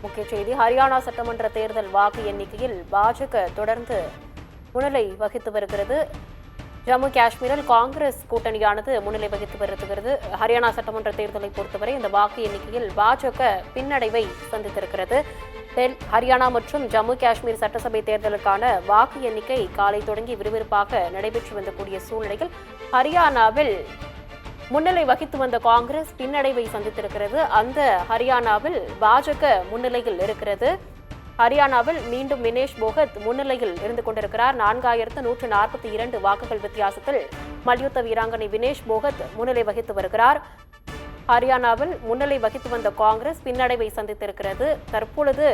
முக்கிய செய்தி. ஹரியானா சட்டமன்ற தேர்தல் வாக்கு எண்ணிக்கையில் பாஜக தொடர்ந்து முன்னிலை வகித்து வருகிறது. ஜம்மு காஷ்மீரில் காங்கிரஸ் கூட்டணியானது முன்னிலை வகித்து வருகிறது. ஹரியானா சட்டமன்ற தேர்தலை பொறுத்தவரை இந்த வாக்கு எண்ணிக்கையில் பாஜக பின்னடைவை சந்தித்திருக்கிறது. ஹரியானா மற்றும் ஜம்மு காஷ்மீர் சட்டசபை தேர்தலுக்கான வாக்கு எண்ணிக்கை காலை தொடங்கி விறுவிறுப்பாக நடைபெற்று வந்தக்கூடிய சூழ்நிலையில் ஹரியானாவில் முன்னிலை வகித்து வந்த காங்கிரஸ் பின்னடைவை சந்தித்திருக்கிறது. அந்த ஹரியானாவில் பாஜக முன்னிலையில் இருக்கிறது. ஹரியானாவில் மீண்டும் வினேஷ் போகத் முன்னிலையில் இருந்து கொண்டிருக்கிறார். 4142 வாக்குகள் வித்தியாசத்தில் மல்யுத்த வீராங்கனை வினேஷ் போகத் முன்னிலை வகித்து வருகிறார். ஹரியானாவில் முன்னிலை வகித்து வந்த காங்கிரஸ் பின்னடைவை சந்தித்திருக்கிறது. தற்பொழுது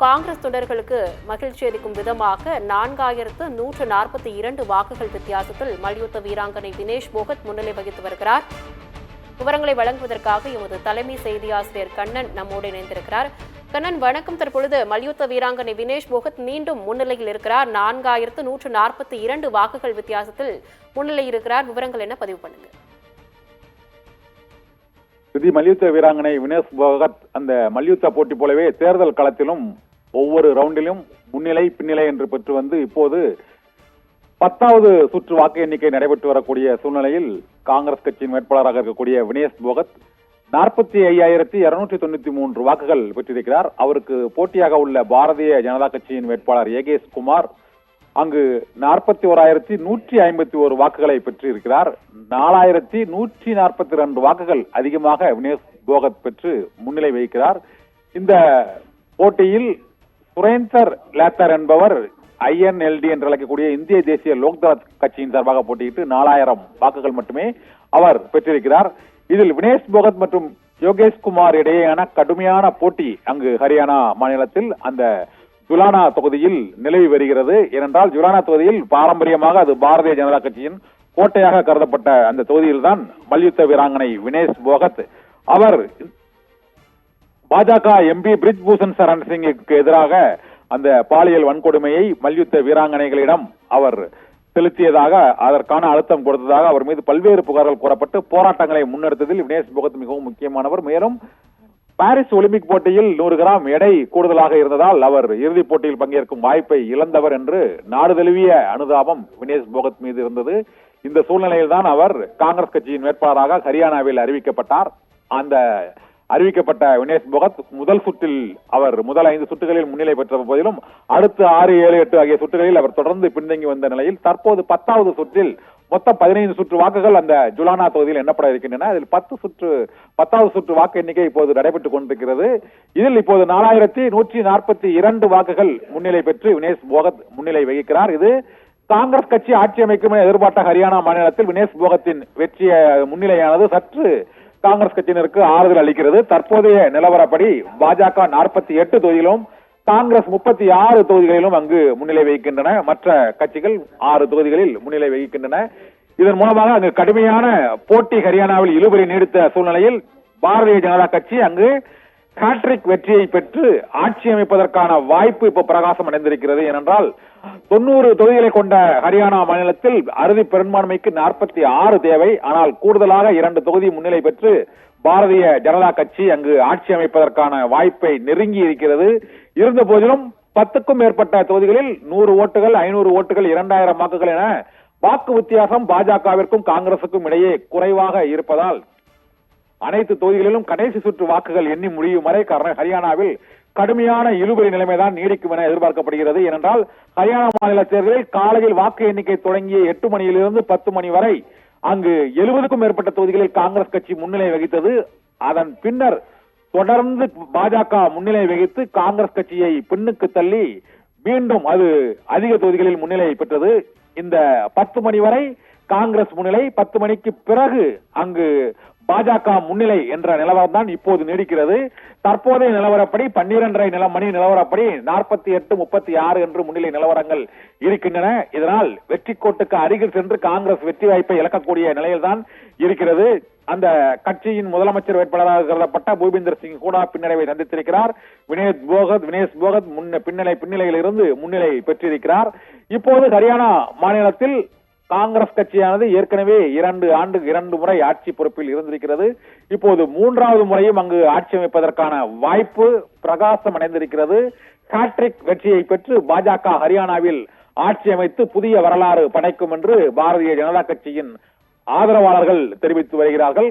காங்கிரஸ் தொண்டர்களுக்கு மகிழ்ச்சி அளிக்கும் விதமாக 4142 வாக்குகள் வித்தியாசத்தில் மல்யுத்த வீராங்கனை வினேஷ் போகத் முன்னிலை வகித்து வருகிறார். விவரங்களை வழங்குவதற்காக எமது தலைமை செய்தி ஆசிரியர் கண்ணன் நம்மோடு இணைந்திருக்கிறார். கண்ணன், வணக்கம். தற்பொழுது மல்யுத்த வீராங்கனை வினேஷ் போகத் மீண்டும் முன்னிலையில் இருக்கிறார். 4142 வாக்குகள் வித்தியாசத்தில் முன்னிலை இருக்கிறார். விவரங்கள் என்ன, பதிவு பண்ணுங்க. மல்யுத்த வீராங்கனை வினேஷ் போகத் அந்த மல்யுத்த போட்டி போலவே தேர்தல் களத்திலும் ஒவ்வொரு ரவுண்டிலும் முன்னிலை பின்னிலை என்று பெற்று வந்து இப்போது 10வது சுற்று வாக்கு எண்ணிக்கை நடைபெற்று வரக்கூடிய சூழ்நிலையில் காங்கிரஸ் கட்சியின் வேட்பாளராக இருக்கக்கூடிய வினேஷ் போகத் 45,293 வாக்குகள் பெற்றிருக்கிறார். அவருக்கு போட்டியாக உள்ள பாரதிய ஜனதா கட்சியின் வேட்பாளர் ஏகேஷ் குமார் அங்கு 41,151 வாக்குகளை பெற்றிருக்கிறார். 4,142 வாக்குகள் அதிகமாக வினேஷ் போகத் பெற்று முன்னிலை வகிக்கிறார். இந்த போட்டியில் சுரேந்தர் லேத்தர் என்பவர் INLD என்று அழைக்கக்கூடிய இந்திய தேசிய லோக்தள கட்சியின் சார்பாக போட்டியிட்டு 4000 வாக்குகள் மட்டுமே அவர் பெற்றிருக்கிறார். இதில் வினேஷ் போகத் மற்றும் யோகேஷ் குமார் இடையேயான கடுமையான போட்டி அங்கு ஹரியானா மாநிலத்தில் அந்த ஜுலானா தொகுதியில் நிலவி வருகிறது. ஏனென்றால் ஜுலானா தொகுதியில் பாரம்பரியமாக அது பாரதிய ஜனதா கட்சியின் கோட்டையாக கருதப்பட்ட அந்த தொகுதியில்தான் மல்யுத்த வீராங்கனை வினேஷ் போகத் அவர் பாஜக MP பிரிஜ் பூஷன் சரண் சிங்குக்கு எதிராக அந்த பாலியல் வன்கொடுமையை மல்யுத்த வீராங்கனைகளிடம் அவர் செலுத்தியதாக, அதற்கான அழுத்தம் கொடுத்ததாக அவர் மீது பல்வேறு புகார்கள் கூறப்பட்டு போராட்டங்களை முன்னெடுத்ததில் வினேஷ் போகத் மிகவும் முக்கியமானவர். மேலும் பாரிஸ் ஒலிம்பிக் போட்டியில் 100 கிராம் எடை கூடுதலாக இருந்ததால் அவர் இறுதிப் போட்டியில் பங்கேற்கும் வாய்ப்பை இழந்தவர் என்று நாடு தழுவிய அனுதாபம் வினேஷ் போகத் மீது இருந்தது. இந்த சூழ்நிலையில் தான் அவர் காங்கிரஸ் கட்சியின் வேட்பாளராக ஹரியானாவில் அறிவிக்கப்பட்டார். அந்த அறிவிக்கப்பட்ட வினேஷ் போகத் முதல் சுற்றில் அவர் முதல் 5 சுற்றுகளில் முன்னிலை பெற்ற போதிலும் அடுத்த 6, 7, 8 ஆகிய சுற்றுகளில் அவர் தொடர்ந்து பின்தங்கி வந்த நிலையில் தற்போது 10வது சுற்றில் மொத்தம் 15 சுற்று வாக்குகள் அந்த ஜுலானா தொகுதியில் எண்ணப்பட இருக்கின்றன. அதில் 10வது சுற்று வாக்கு எண்ணிக்கை இப்போது நடைபெற்றுக் கொண்டிருக்கிறது. இதில் இப்போது 4142 வாக்குகள் முன்னிலை பெற்று வினேஷ் போகத் முன்னிலை வகிக்கிறார். இது காங்கிரஸ் கட்சி ஆட்சி அமைக்கும் என எதிர்பார்த்த ஹரியானா மாநிலத்தில் வினேஷ் போகத்தின் வெற்றிய முன்னிலையானது சற்று காங்கிரஸ் கட்சியினருக்கு ஆறுதல் அளிக்கிறது. தற்போதைய நிலவரப்படி பாஜக 48 தொகுதியிலும் காங்கிரஸ் 36 தொகுதிகளிலும் அங்கு முன்னிலை வகிக்கின்றன. மற்ற கட்சிகள் 6 தொகுதிகளில் முன்னிலை வகிக்கின்றன. இதன் மூலமாக அங்கு கடுமையான போட்டி ஹரியானாவில் இழுபறி நீடித்த சூழ்நிலையில் பாரதிய ஜனதா கட்சி அங்கு ஹாட்ரிக் வெற்றியை பெற்று ஆட்சி அமைப்பதற்கான வாய்ப்பு இப்போ பிரகாசம் அடைந்திருக்கிறது. ஏனென்றால் 90 தொகுதிகளை கொண்ட ஹரியானா மாநிலத்தில் அறுதி பெரும்பான்மைக்கு 46 தேவை. ஆனால் கூடுதலாக 2 தொகுதி முன்னிலை பெற்று பாரதிய ஜனதா கட்சி அங்கு ஆட்சி அமைப்பதற்கான வாய்ப்பை நெருங்கி இருக்கிறது. இருந்த போதிலும் 10க்கும் மேற்பட்ட தொகுதிகளில் 100 ஓட்டுகள், 500 ஓட்டுகள், 2000 வாக்குகள் என வாக்கு வித்தியாசம் பாஜகவிற்கும் காங்கிரசுக்கும் இடையே குறைவாக இருப்பதால் அனைத்து தொகுதிகளிலும் கடைசி சுற்று வாக்குகள் எண்ணி முடியும் வரை ஹரியானாவில் கடுமையான இழுபறி நிலைமைதான் நீடிக்கும் என எதிர்பார்க்கப்படுகிறது. ஏனென்றால் ஹரியானா மாநில தேர்தலில் காலையில் வாக்கு எண்ணிக்கை தொடங்கிய 8 மணியிலிருந்து 10 மணி வரை அங்கு 70க்கும் மேற்பட்ட தொகுதிகளில் காங்கிரஸ் கட்சி முன்னிலை வகித்தது. அதன் பின்னர் தொடர்ந்து பாஜக முன்னிலை வகித்து காங்கிரஸ் கட்சியை பின்னுக்கு தள்ளி மீண்டும் அது அதிக தொகுதிகளில் முன்னிலை பெற்றது. இந்த 10 மணி வரை காங்கிரஸ் முன்னிலை, 10 மணிக்கு பிறகு அங்கு பாஜக முன்னிலை என்ற நிலவரம் தான் இப்போது நீடிக்கிறது. தற்போதைய நிலவரப்படி 12:30 மணி நிலவரப்படி 48-36 என்று முன்னிலை நிலவரங்கள் இருக்கின்றன. இதனால் வெற்றி கோட்டுக்கு அருகில் சென்று காங்கிரஸ் வெற்றி வாய்ப்பை இழக்கக்கூடிய நிலையில்தான் இருக்கிறது. அந்த கட்சியின் முதலமைச்சர் வேட்பாளராக கருதப்பட்ட பூபிந்தர் சிங் கூட பின்னடைவை சந்தித்திருக்கிறார். வினேஷ் போகத் பின்னிலையில் இருந்து முன்னிலை பெற்றிருக்கிறார். இப்போது ஹரியானா மாநிலத்தில் காங்கிரஸ் கட்சியானது ஏற்கனவே 2 முறை ஆட்சி பொறுப்பில் இருந்திருக்கிறது. இப்போது 3வது முறையும் அங்கு ஆட்சி அமைப்பதற்கான வாய்ப்பு பிரகாசம் அடைந்திருக்கிறது. ஹாட்ரிக் வெற்றியை பெற்று பாஜக ஹரியானாவில் ஆட்சி அமைத்து புதிய வரலாறு படைக்கும் என்று பாரதிய ஜனதா கட்சியின் ஆதரவாளர்கள் தெரிவித்து வருகிறார்கள்.